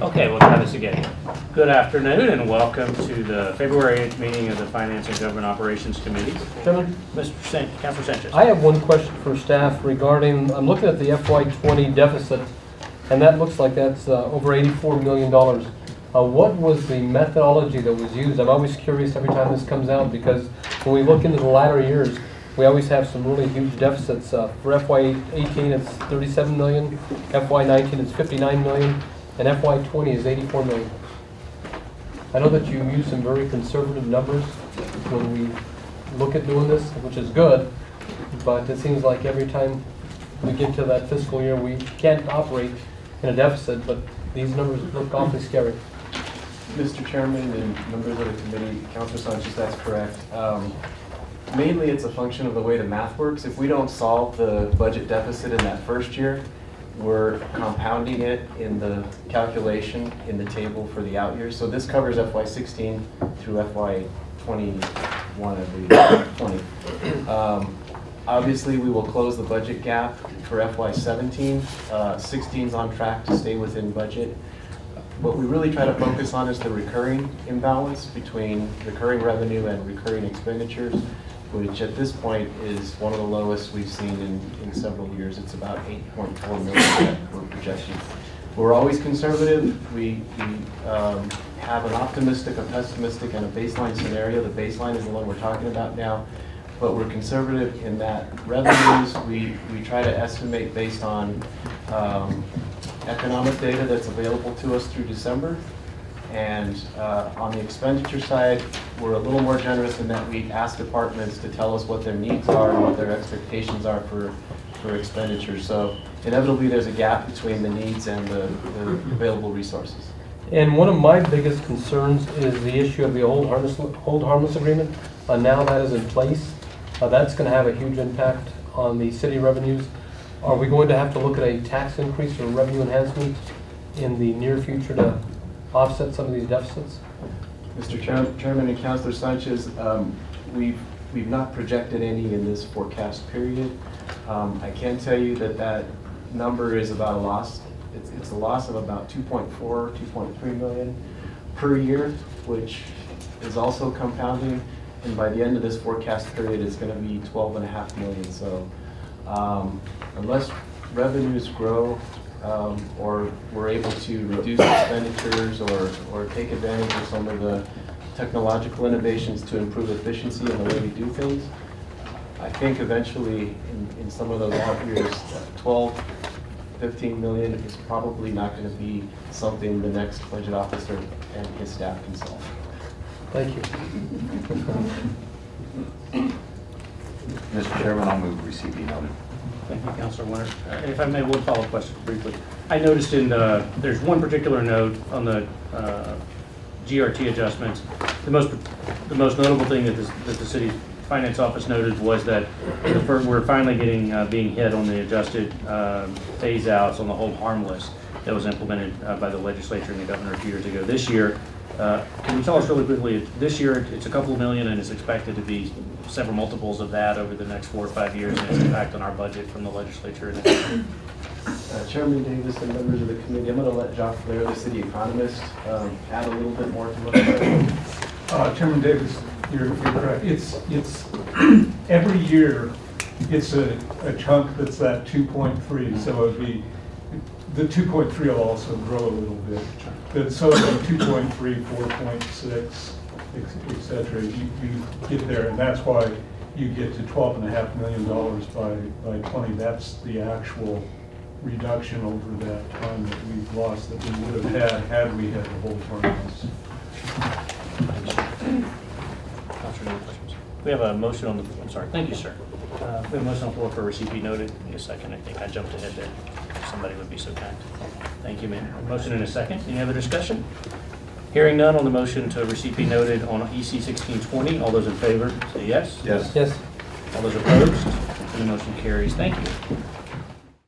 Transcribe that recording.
Okay, we'll try this again. Good afternoon and welcome to the February 8th meeting of the Finance and Government Operations Committee. Chairman, Councilor Sanchez. I have one question for staff regarding, I'm looking at the FY20 deficit, and that looks like that's over $84 million. What was the methodology that was used? I'm always curious every time this comes out because when we look into the latter years, we always have some really huge deficits. For FY18 it's 37 million, FY19 it's 59 million, and FY20 is 84 million. I know that you use some very conservative numbers when we look at doing this, which is good, but it seems like every time we get to that fiscal year, we can't operate in a deficit, but these numbers look awfully scary. Mr. Chairman and members of the committee, Councilor Sanchez, that's correct. Mainly it's a function of the way the math works. If we don't solve the budget deficit in that first year, we're compounding it in the calculation in the table for the out years. So this covers FY16 through FY21, I believe, 20. Obviously, we will close the budget gap for FY17. 16 is on track to stay within budget. What we really try to focus on is the recurring imbalance between recurring revenue and recurring expenditures, which at this point is one of the lowest we've seen in several years. It's about 8.4 million that we're projecting. We're always conservative. We have an optimistic, a pessimistic, and a baseline scenario. The baseline is the one we're talking about now, but we're conservative in that revenues, we try to estimate based on economic data that's available to us through December. And on the expenditure side, we're a little more generous in that we ask departments to tell us what their needs are and what their expectations are for expenditures. So inevitably there's a gap between the needs and the available resources. And one of my biggest concerns is the issue of the hold harmless agreement. Now that is in place, that's going to have a huge impact on the city revenues. Are we going to have to look at a tax increase or revenue enhancement in the near future to offset some of these deficits? Mr. Chairman and Councilor Sanchez, we've not projected any in this forecast period. I can tell you that that number is about a loss. It's a loss of about 2.3 million per year, which is also compounding. And by the end of this forecast period, it's going to be 12.5 million. So unless revenues grow or we're able to reduce expenditures or take advantage of some of the technological innovations to improve efficiency in the way we do things, I think eventually in some of those out years, 12, 15 million is probably not going to be something the next budget officer and his staff can solve. Thank you. Mr. Chairman, I'll move receipt be noted. Thank you, Councilor Winter. If I may, one follow-up question briefly. I noticed there's one particular note on the GRT adjustments. The most notable thing that the city's finance office noted was that we're finally being hit on the adjusted phase outs on the hold harmless that was implemented by the legislature and the governor a few years ago. This year, can you tell us really quickly, this year it's a couple of million and it's expected to be several multiples of that over the next 4 or 5 years and its impact on our budget from the legislature and the governor? Chairman Davis and members of the committee, I'm going to let Jacques Blair, the city economist, add a little bit more to what I'm saying. Chairman Davis, you're correct. It's every year it's a chunk that's that 2.3. So it'd be the 2.3 will also grow a little bit. But so 2.3, 4.6, etc. You get there, and that's why you get to $12.5 million by 20. That's the actual reduction over that time that we've lost that we would have had we had the whole harmless. We have a motion on the floor. I'm sorry. Thank you, sir. We have a motion on the floor for receipt be noted. Give me a second. I think I jumped ahead there. If somebody would be so kind. Thank you, ma'am. Motion in a second. Any other discussion? Hearing none on the motion to receipt be noted on EC 1620. All those in favor say yes. Yes. Yes. All those opposed? The motion carries. Thank you.